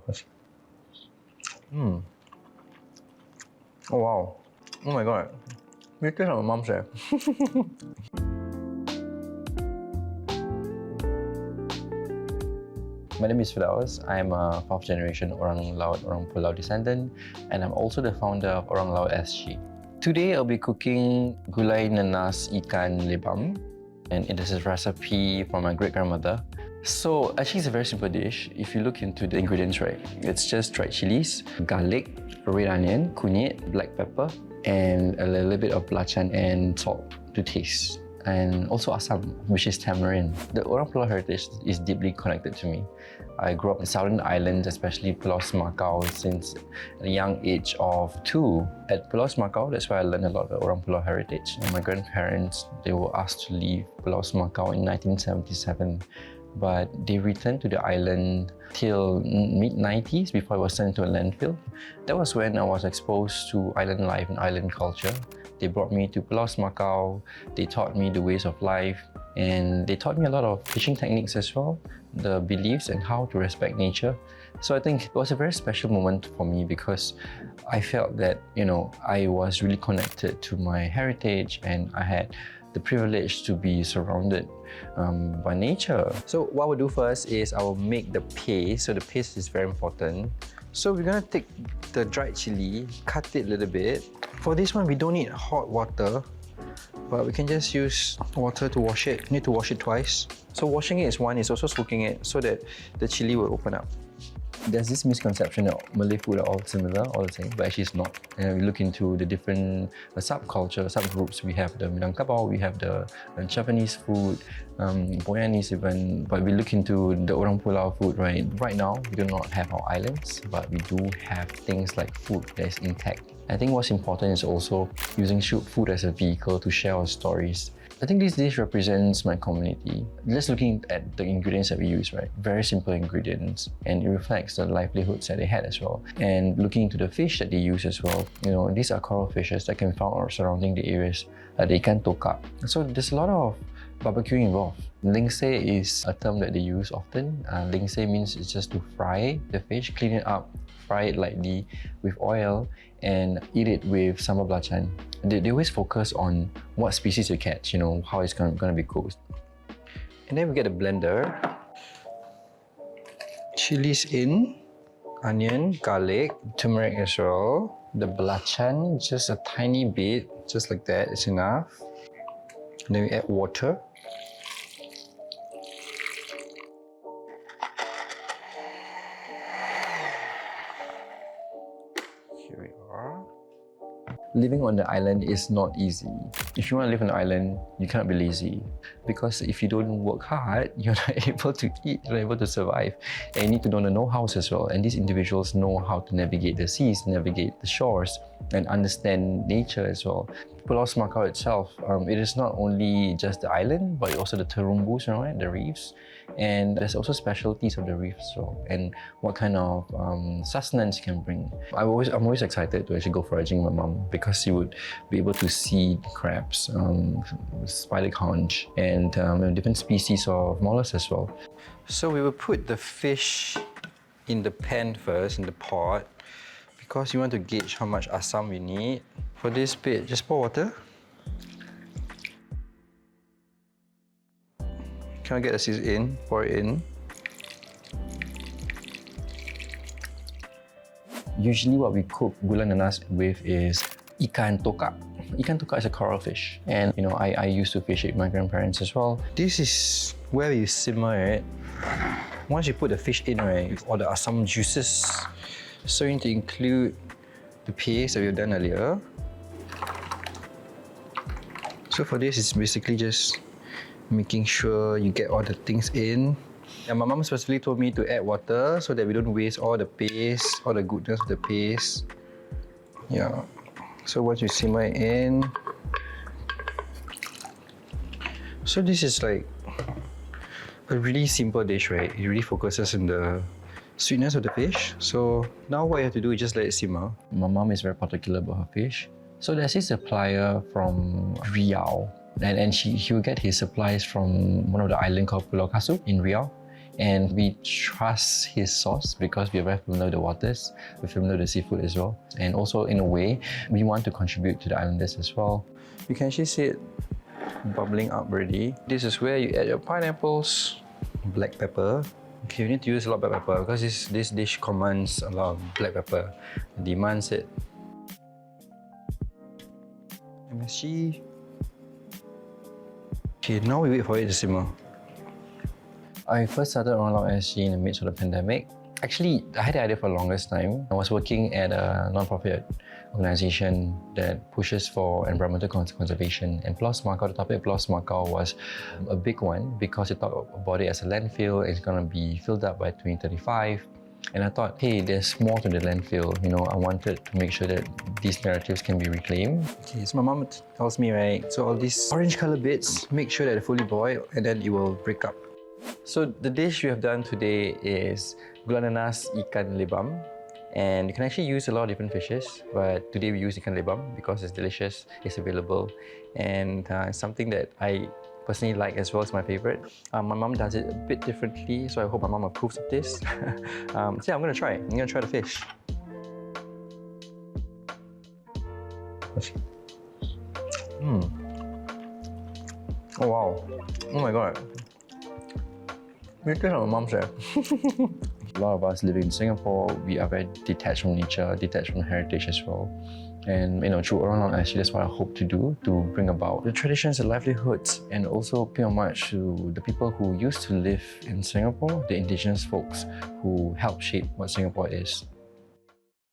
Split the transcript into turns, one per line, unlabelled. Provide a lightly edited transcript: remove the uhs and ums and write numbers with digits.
first. Oh wow. Oh my god. You taste like my mom's there. My name is Firdaus. I'm a 4th generation Orang Laut, Orang Pulau descendant, and I'm also the founder of Orang Laut SG. Today I'll be cooking Gulai Nenas Ikan Lebam, and it is a recipe from my great-grandmother. So actually it's a very simple dish. If you look into the ingredients, right, it's just dried chilies, garlic, red onion, kunyit, black pepper, and a little bit of belacan and salt to taste. And also asam, which is tamarind. The Orang Pulau heritage is deeply connected to me. I grew up in southern islands, especially Pulau Semakau, since a young age of 2. At Pulau Semakau, that's where I learned a lot of Orang Pulau heritage. And my grandparents, they were asked to leave Pulau Semakau in 1977, but they returned to the island till mid-90s before I was sent to a landfill. That was when I was exposed to island life and island culture. They brought me to Pulau Semakau, they taught me the ways of life, and they taught me a lot of fishing techniques as well, the beliefs and how to respect nature. So I think it was a very special moment for me because I felt that, you know, I was really connected to my heritage and I had the privilege to be surrounded by nature. So what we'll do first is I will make the paste. So the paste is very important. So we're gonna take the dried chili, cut it a little bit. For this one, we don't need hot water, but we can just use water to wash it. You need to wash it twice. So washing it is one, is also soaking it so that the chili will open up. There's this misconception that Malay food are all similar, all the same, but actually it's not. And we look into the different subculture, subgroups. We have the Minangkabau, we have the Japanese food, Boyanese even, but we look into the Orang Pulau food, right? Right now, we do not have our islands, but we do have things like food that is intact. I think what's important is also using food as a vehicle to share our stories. I think this dish represents my community. Just looking at the ingredients that we use, right? Very simple ingredients, and it reflects the livelihoods that they had as well. And looking into the fish that they use as well, you know, these are coral fishes that can be found surrounding the areas, the ikan toka. So there's a lot of barbecuing involved. Lingsay is a term that they use often. Lingsay means it's just to fry the fish, clean it up, fry it lightly with oil, and eat it with sambal belacan. They always focus on what species you catch, you know, how it's going to be cooked. And then we get a blender. Chilies in, onion, garlic, turmeric as well. The belacan, just a tiny bit, just like that, is enough. And then we add water. Here we are. Living on the island is not easy. If you want to live on the island, you cannot be lazy. Because if you don't work hard, you're not able to eat, you're not able to survive. And you need to know the know-hows as well. And these individuals know how to navigate the seas, navigate the shores, and understand nature as well. Pulau Semakau itself, it is not only just the island, but also the terumbus, right? The reefs. And there's also specialties of the reefs as well, and what kind of sustenance you can bring. I'm always excited to actually go foraging with my mom because she would be able to see crabs, spider conch, and different species of mollusks as well. So we will put the fish in the pan first, in the pot, because you want to gauge how much asam we need. For this bit, just pour water. Can I get the seasoning in? Pour it in. Usually what we cook gulai nenas with is ikan toka. Ikan toka is a coral fish, and you know I used to fish it with my grandparents as well. This is where you simmer it. Once you put the fish in, right, with all the asam juices, so you need to include the paste that we've done earlier. So for this, it's basically just making sure you get all the things in. And my mom specifically told me to add water so that we don't waste all the paste, all the goodness of the paste. Yeah. So once you simmer it in, so this is like a really simple dish, right? It really focuses on the sweetness of the fish. So now what you have to do is just let it simmer. My mom is very particular about her fish. So there's this supplier from Riau, and he will get his supplies from one of the islands called Pulau Kasu in Riau. And we trust his sauce because we are very familiar with the waters, we're familiar with the seafood as well. And also, in a way, we want to contribute to the islanders as well. You can actually see it bubbling up already. This is where you add your pineapples, black pepper. Okay, you need to use a lot of black pepper because this dish commands a lot of black pepper. It demands it. MSG. Okay, now we wait for it to simmer. I first started Orang Laut SG in the midst of the pandemic. Actually, I had the idea for the longest time. I was working at a non-profit organisation that pushes for environmental conservation. And Pulau Semakau, the topic of Pulau Semakau was a big one because it talked about it as a landfill. It's going to be filled up by 2035. And I thought, hey, there's more to the landfill. You know, I wanted to make sure that these narratives can be reclaimed. Okay, so my mom tells me, right, so all these orange colour bits, make sure that they're fully boiled and then it will break up. So the dish we have done today is Gulai Nenas Ikan Lebam. And you can actually use a lot of different fishes, but today we use ikan lebam because it's delicious, it's available, and it's something that I personally like as well. It's my favorite. My mom does it a bit differently, so I hope my mom approves of this. So yeah, I'm gonna try the fish. Oh wow! Oh my god! It tastes like my mom's there. A lot of us living in Singapore, we are very detached from nature, detached from heritage as well. And you know, through Orang Laut, actually, that's what I hope to do, to bring about the traditions and livelihoods, and also pay homage to the people who used to live in Singapore, the indigenous folks who helped shape what Singapore is.